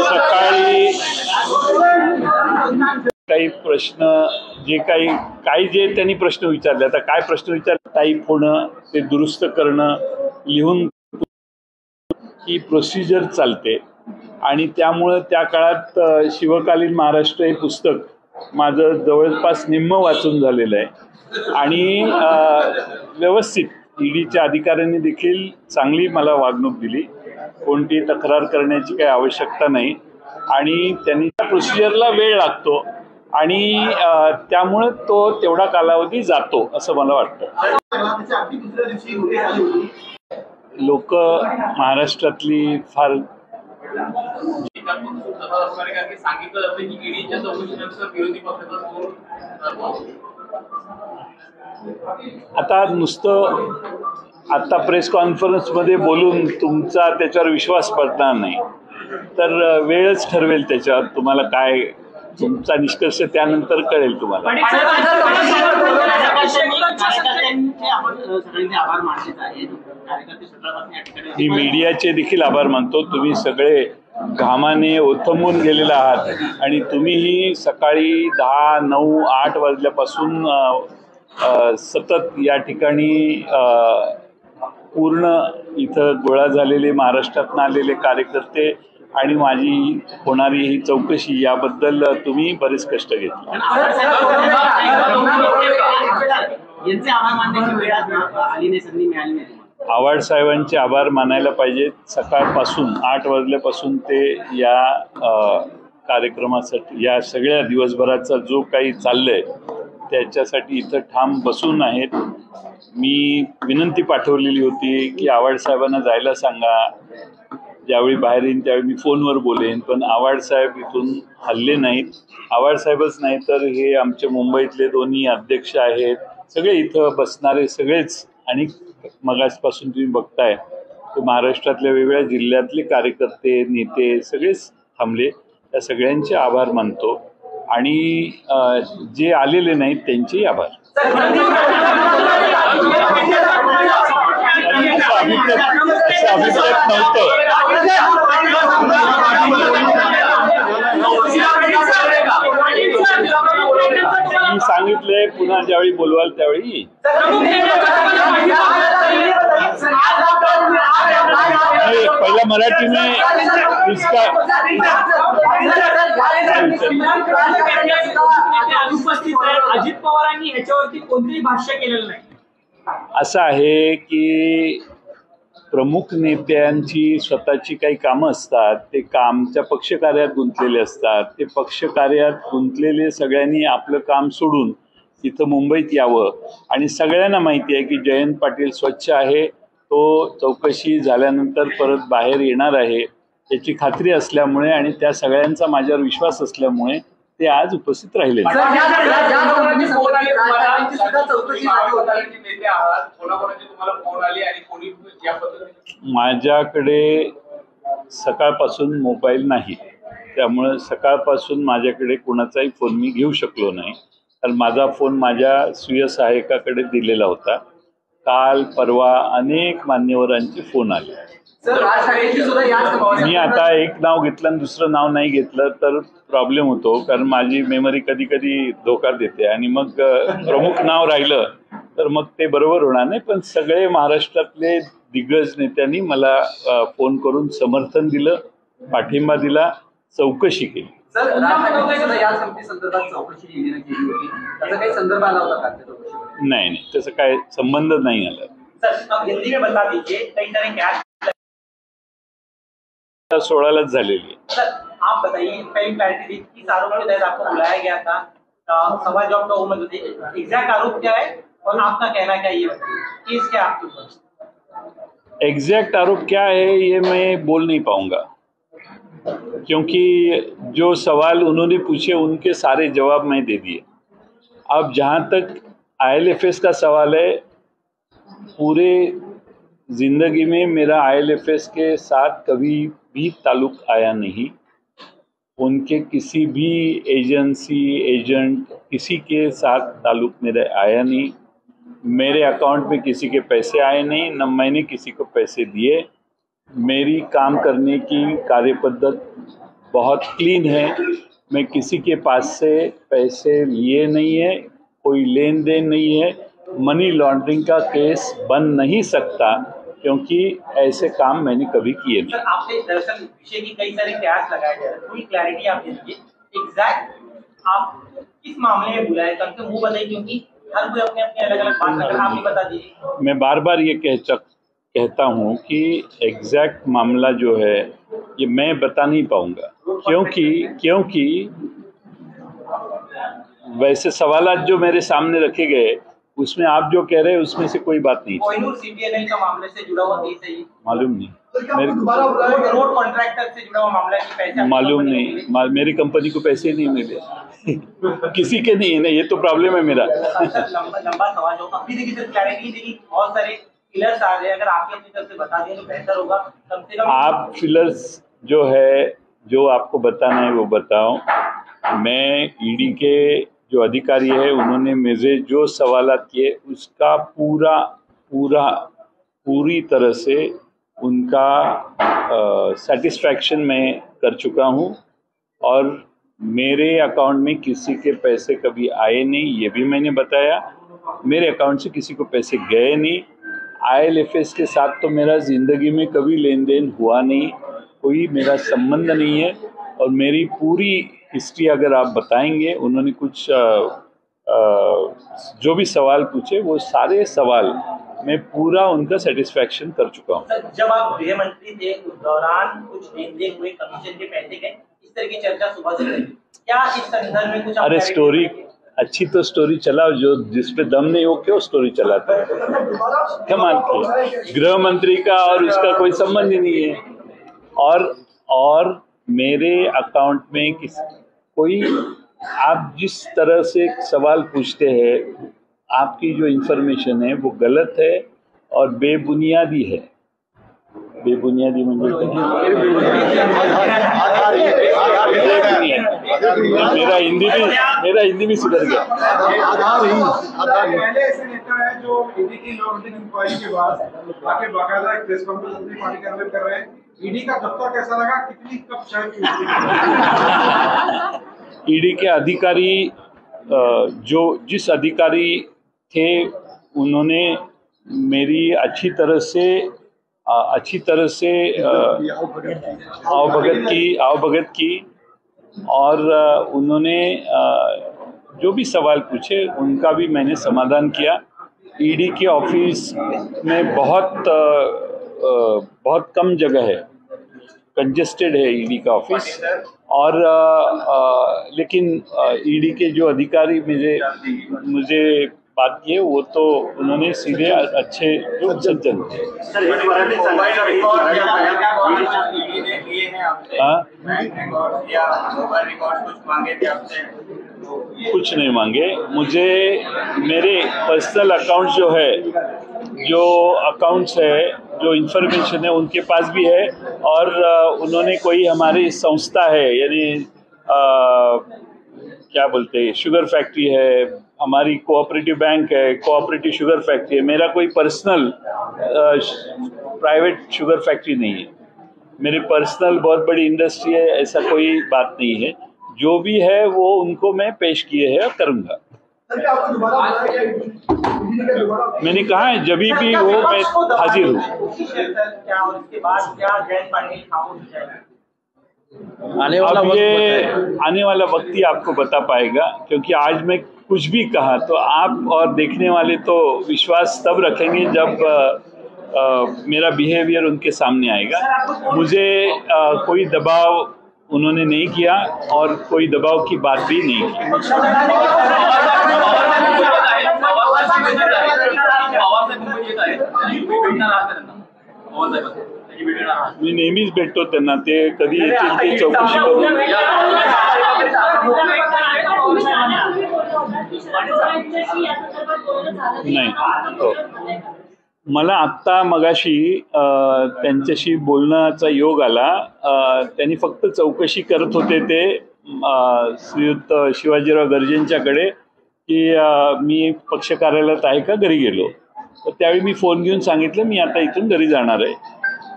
सकाळी काही प्रश्न जे त्यांनी प्रश्न विचारले, आता काय प्रश्न विचारले, टाईप होणं, ते दुरुस्त करणं, लिहून ही प्रोसिजर चालते. आणि त्यामुळं त्या काळात शिवकालीन महाराष्ट्र हे पुस्तक माझं जवळपास निम्म वाचून झालेलं आहे. आणि व्यवस्थित ईडीच्या अधिकाऱ्यांनी देखील चांगली मला वागणूक दिली, कोणती तक्रार करण्याची काही आवश्यकता नाही. आणि त्यांनी त्या प्रोसिजरला वेळ लागतो आणि त्यामुळे तो तेवढा कालावधी जातो असं मला वाटतं. लोक महाराष्ट्रातली फार आता नुसतं आता प्रेस कॉन्फरन्समध्ये बोलून तुमचा त्याच्यावर विश्वास पडणार नाही, तर वेळच ठरवेल त्याच्यावर तुम्हाला काय तुमचा निष्कर्ष त्यानंतर कळेल तुम्हाला. मी मीडियाचे देखील आभार मानतो. तुम्ही सगळे घामाने ओथंबून गेलेले आहात आणि तुम्हीही सकाळी 10, 9, 8 वाजल्यापासून सतत या ठिकाणी पूर्ण इथं गोळा झालेले महाराष्ट्रातून आलेले कार्यकर्ते आणि माझी होणारी ही चौकशी याबद्दल तुम्ही बरेच कष्ट घेतले. आव्हाड साहेबांचे आभार मानायला पाहिजेत. सकाळपासून 8 वाजल्यापासून ते या कार्यक्रमासाठी, या सगळ्या दिवसभराचा जो काही चाललंय त्याच्यासाठी इथं ठाम बसून आहेत. मी विनंती पाठवलेली होती की आव्हाड साहेबांना जायला सांगा, ज्यावेळी बाहेर येईन त्यावेळी मी फोनवर बोलेन, पण आव्हाड साहेब इथून हल्ले नाहीत. आव्हाड साहेबच नाही तर हे आमचे मुंबईतले दोन्ही अध्यक्ष आहेत, सगळे इथं बसणारे सगळेच, आणि मगासपासून तुम्ही बघताय की महाराष्ट्रातल्या वेगवेगळ्या जिल्ह्यातले कार्यकर्ते, नेते सगळेच थांबले. त्या सगळ्यांचे आभार मानतो आणि जे आलेले नाहीत त्यांचेही आभार. अभिप्रेत नव्हतं. मी सांगितलंय पुन्हा ज्यावेळी बोलवाल त्यावेळी. पहिला मराठी में इसका अजित पवारांनी याच्यावरती कोणतेही भाष्य केलेलं नाही. असं आहे की प्रमुख नेत्यांची स्वतःची काही कामं असतात, ते कामच्या पक्षकार्यात गुंतलेले असतात. ते पक्षकार्यात गुंतलेले सगळ्यांनी आपलं काम सोडून इथं मुंबईत यावं. आणि सगळ्यांना माहिती आहे की जयंत पाटील स्वच्छ आहे, तो चौकशी झाल्यानंतर परत बाहेर येणार आहे याची खात्री असल्यामुळे आणि त्या सगळ्यांचा माझ्यावर विश्वास असल्यामुळे ते आज उपस्थित राहिले. माझ्याकडे सकाळपासून मोबाईल नाही, त्यामुळे सकाळपासून माझ्याकडे कोणाचाही फोन मी घेऊ शकलो नाही. तर माझा फोन माझ्या स्वीय सहाय्यकाकडे दिलेला होता. काल परवा अनेक मान्यवरांचे फोन आले. मी आता एक नाव घेतलं आणि दुसरं नाव नाही घेतलं तर प्रॉब्लेम होतो, कारण माझी मेमरी कधी कधी धोका देते आणि मग प्रमुख नाव राहिलं तर मग ते बरोबर होणार नाही. पण सगळे महाराष्ट्रातले दिग्गज नेत्यांनी मला फोन करून समर्थन दिलं, पाठिंबा दिला, चौकशी केली. नाही, त्याचा काय संबंध नाही आला. 16लाच झालेली है। आप बताइए, पहली क्लैरिटी दी किस आरोप के तहत आपको बुलाया गया था, सभा जॉब का उम्र थी, एग्जैक्ट आरोप क्या है और आपका कहना क्या ये केस क्या आपके ऊपर? एग्जैक्ट आरोप क्या है ये मैं बोल नहीं पाऊंगा, क्योंकि जो सवाल उन्होंने पूछे उनके सारे जवाब मैं दे दिए। अब जहाँ तक IL&FS का सवाल है, पूरे ज़िंदगी में मेरा IL&FS के साथ कभी भी ताल्लुक आया नहीं। उनके किसी भी एजेंसी, एजेंट, किसी के साथ ताल्लुक मेरे आया नहीं। मेरे अकाउंट में किसी के पैसे आए नहीं, न मैंने किसी को पैसे दिए। मेरी काम करने की कार्यपद्धति बहुत क्लीन है। मैं किसी के पास से पैसे लिए नहीं है, कोई लेन देन नहीं है। मनी लॉन्ड्रिंग का केस बन नहीं सकता क्योंकि ऐसे काम मैंने कभी किए नहीं। सर आपसे दरअसल विषय की कई सारे कयास लगाए जा रहे हैं, पूरी क्लैरिटी आप दे दीजिए एग्जैक्ट आप किस मामले में बुलाए, कम से मुंह बताइए, क्योंकि हर कोई अपने अपने अलग अलग बात कर, आप भी बता दीजिए। मैं बार बार ये कहता हूँ कि एग्जैक्ट मामला जो है ये मैं बता नहीं पाऊंगा क्योंकि वैसे सवालात जो मेरे सामने रखे गए उसमें आप जो कह रहे हैं उसमें से कोई बात नहीं। कोहिनूर CTNL का मामले से जुड़ा हुआ केस है ये? मालूम नहीं मेरे रोड कॉन्ट्रैक्टर से जुड़ा हुआ मामला है कि पैसे मालूम नहीं, मेरी कंपनी को पैसे नहीं मिले किसी के नहीं है ना, ये तो प्रॉब्लम है मेरा। लंबा सवाल होगा, अभी देखिए सर क्लैरिटी देखिए, बहुत सारे फिलर्स आ रहे हैं, अगर आपकी अपनी तरफ से बता दें तो बेहतर होगा। कम से कम आप फिलर्स जो है जो आपको बताना है वो बताओ। मैं ईडी के जो अधिकारी है उन्होंने मुझे जो सवालात किए उसका पूरी तरह से उनका सेटिस्फैक्शन मैं कर चुका हूँ और मेरे अकाउंट में किसी के पैसे कभी आए नहीं, ये भी मैंने बताया। मेरे अकाउंट से किसी को पैसे गए नहीं। IL&FS के साथ तो मेरा ज़िंदगी में कभी लेन देन हुआ नहीं, कोई मेरा संबंध नहीं है। और मेरी पूरी हिस्ट्री अगर आप बताएंगे, उन्होंने कुछ जो भी सवाल पूछे वो सारे सवाल मैं पूरा उनका सेटिस्फैक्शन कर चुका हूँ। जब आप गृह मंत्री थे उस दौरान कुछ लेन देन हुए, कमीशन के पैसे गए, इस तरह की चर्चा सुबह से रही, क्या इस संदर्भ में कुछ? अरे स्टोरी अच्छी तो स्टोरी चलाओ, जो जिस पे दम नहीं हो क्यों स्टोरी चलाते हैं? क्या मानते हैं? गृह मंत्री का और उसका कोई संबंध ही नहीं है। और मेरे अकाउंट में कोई आप जिस तरह से सवाल पूछते हैं, आपकी जो इन्फॉर्मेशन है वो गलत है और बेबुनियादी है। बेबुनियादी मतलब मेरा हिंदी भी सुधर गया। पहले ऐसे नेता है जो ईडी की लॉन्ड्रिंग इंक्वायरी के बाद आके बाकायदा एक प्रेस कॉन्फ्रेंस अपनी पार्टी कार्यालय कर रहे हैं। ईडी का दफ्तर कैसा लगा, कितनी कब चाय पी? ईडी के अधिकारी जिस अधिकारी थे उन्होंने मेरी अच्छी तरह से अवगत की और उन्होंने जो भी सवाल पूछे उनका भी मैंने समाधान किया। ईडी के ऑफिस में बहुत कम जगह है, कंजेस्टेड है ईडी का ऑफिस। और लेकिन ईडी के जो अधिकारी मुझे बात किए वो तो उन्होंने सीधे अच्छे जो सज्जन थे। कुछ नहीं मांगे मुझे। मेरे पर्सनल अकाउंट जो है, जो अकाउंट्स है, जो इन्फॉर्मेशन है उनके पास भी है। और उन्होंने कोई हमारी संस्था है, यानी क्या बोलते हैं, शुगर फैक्ट्री है, हमारी कोऑपरेटिव बैंक है, कोऑपरेटिव शुगर फैक्ट्री है। मेरा कोई पर्सनल प्राइवेट शुगर फैक्ट्री नहीं है। मेरी पर्सनल बहुत बड़ी इंडस्ट्री है, ऐसा कोई बात नहीं है। जो भी है वो उनको मैं पेश किए है और करूँगा। मैंने कहा है जब भी वो मैं हाजिर हूँ। अब ये आने वाला वक्त ही आपको बता पाएगा, क्योंकि आज मैं कुछ भी कहा तो आप और देखने वाले तो विश्वास तब रखेंगे जब मेरा बिहेवियर उनके सामने आएगा। मुझे कोई दबाव उन्होंने नहीं किया और कोई दबाव की बात भी नहीं की। मी नेहमीच भेटतो त्यांना, ते कधी येतील ते चौकशी करू। नाही हो, मला आत्ता मगाशी त्यांच्याशी बोलण्याचा योग आला। त्यांनी फक्त चौकशी करत होते ते श्रीयुत शिवाजीराव गर्जेंच्याकडे की मी पक्ष कार्यालयात आहे का, घरी गेलो। तर त्यावेळी मी फोन घेऊन सांगितलं मी आता इथून घरी जाणार आहे।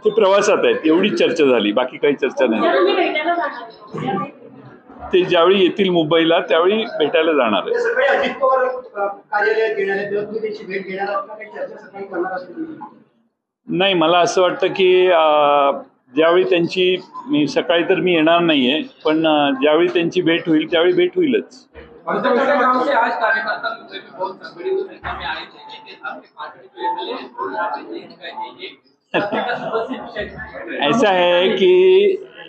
ते प्रवासात आहेत, एवढी चर्चा झाली, बाकी काही चर्चा नाही. तुम्ही भेटायला जाणार? ते ज्यावेळी येतील मुंबईला त्यावेळी भेटायला जाणार आहे. सकाळी अजित पवार कार्यालयात येणार आहेत, तेव्हा तुम्ही त्यांची भेट घेणार आहात का? काही चर्चा सकाळी करणार असेल? नाही, मला असं वाटतं की ज्यावेळी त्यांची, मी सकाळी तर मी येणार नाहीये, पण ज्यावेळी त्यांची भेट होईल त्यावेळी भेट होईलच. आज कार्यकर्ता मुंबई में बहुत बड़ी संख्या में आए थे, आपके पार्टी जो एमएलए ऐसा है कि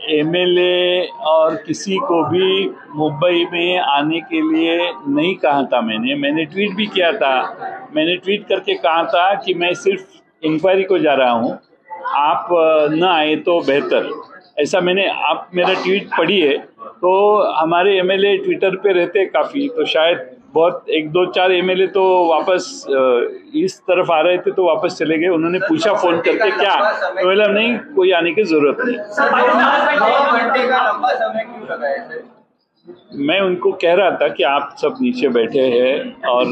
एमएलए और किसी को भी मुंबई में आने के लिए नहीं कहा था। मैंने ट्वीट भी किया था। मैंने ट्वीट करके कहा था कि मैं सिर्फ इंक्वायरी को जा रहा हूँ, आप न आए तो बेहतर। ऐसा मैंने, आप मेरा ट्वीट पढ़िए तो हमारे एमएलए ट्विटर पे रहते काफ़ी, तो शायद बहुत 1-2-4 एमएलए तो वापस इस तरफ आ रहे थे तो वापस चले गए। उन्होंने पूछा फ़ोन करके क्या, तो बोला नहीं, कोई आने की ज़रूरत नहीं। 9 घंटे का लंबा समय क्यों लगा है सर? मैं उनको कह रहा था कि आप सब नीचे बैठे हैं और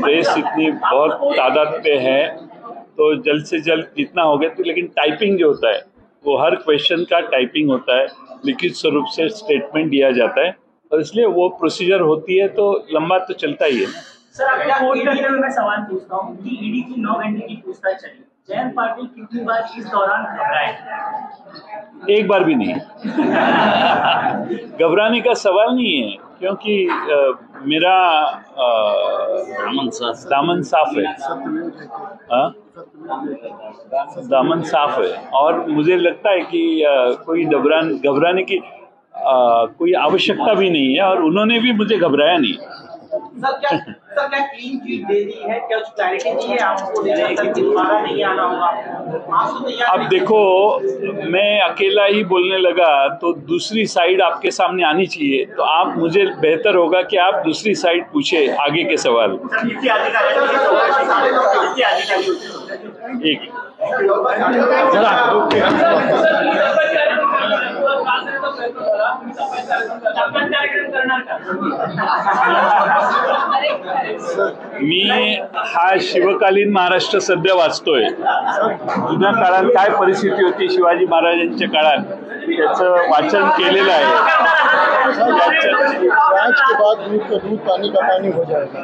प्रेस इतनी बहुत तादाद पे है, तो जल्द से जल्द जितना हो गया, तो लेकिन टाइपिंग जो होता है वो हर क्वेश्चन का टाइपिंग होता है, लिखित स्वरूप से स्टेटमेंट दिया जाता है, और इसलिए वो प्रोसीजर होती है तो लंबा तो चलता ही है। सर, आपको कोर्ट करते हुए मैं सवाल पूछता हूँ कि ईडी की 9 घंटे की पूछताछ चली, जयंत पाटिल कितनी बार इस दौरान घबराए? एक बार भी नहीं। घबराने का सवाल नहीं है, क्योंकि मेरा दामन साफ है। हाँ? दामन साफ है, और मुझे लगता है कि कोई घबराने की कोई आवश्यकता भी नहीं है, और उन्होंने भी मुझे घबराया नहीं। सर क्या क्लीन चिट दे दी है? क्या कुछ क्लैरिटी दी है आपको? दोबारा नहीं आना होगा आपको? तो अब देखो, मैं अकेला ही बोलने लगा तो दूसरी साइड आपके सामने आनी चाहिए, तो आप, मुझे बेहतर होगा कि आप दूसरी साइड पूछे आगे के सवाल। एक मी हा शिवकालीन महाराष्ट्र सध्या वाचतोय। जुन्या काळात काय परिस्थिती होती शिवाजी महाराजांच्या काळात, त्याचं वाचन केलेलं आहे। जांच के बाद दूध का दूध, पानी का पानी हो जाएगा।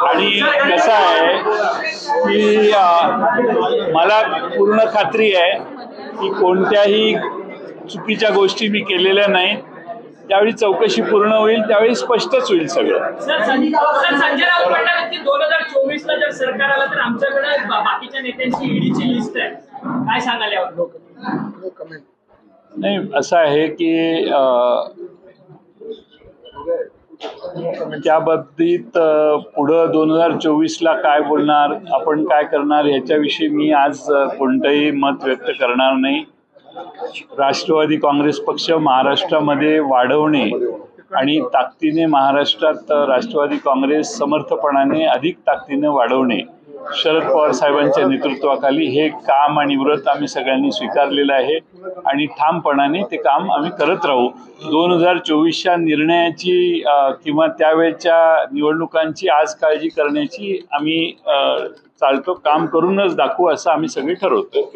आणि कसं आहे की मला पूर्ण खात्री आहे की कोणत्याही चुकीच्या गोष्टी मी केलेल्या नाहीत। ज्यावेळी चौकशी पूर्ण होईल त्यावेळी स्पष्टच होईल सगळं। सर, संजय राऊत म्हणाले की 2024 ला जर सरकार आलं तर आमच्याकडे बाकीच्या नेत्यांची ईडीची लिस्ट आहे, काय सांगाल यावर? नाही, असं आहे की त्या बाबतीत पुढं 2024ला काय बोलणार, आपण काय करणार, याच्याविषयी मी आज कोणतंही मत व्यक्त करणार नाही। राष्ट्रवादी काँग्रेस पक्ष महाराष्ट्रामध्ये वाढवणे आणि ताकदीने महाराष्ट्रात राष्ट्रवादी काँग्रेस समर्थपणाने अधिक ताकदीने वाढवणे, शरद पवार साहेबांच्या नेतृत्वाखाली हे काम आणि व्रत आम्ही सगळ्यांनी स्वीकारलेलं आहे, आणि ठामपणाने ते काम आम्ही करत राहू। 2024च्या निर्णयाची किंवा त्यावेळच्या निवडणुकांची आज काळजी करण्याची आम्ही चालतो, काम करूनच दाखवू असं आम्ही सगळे ठरवतो।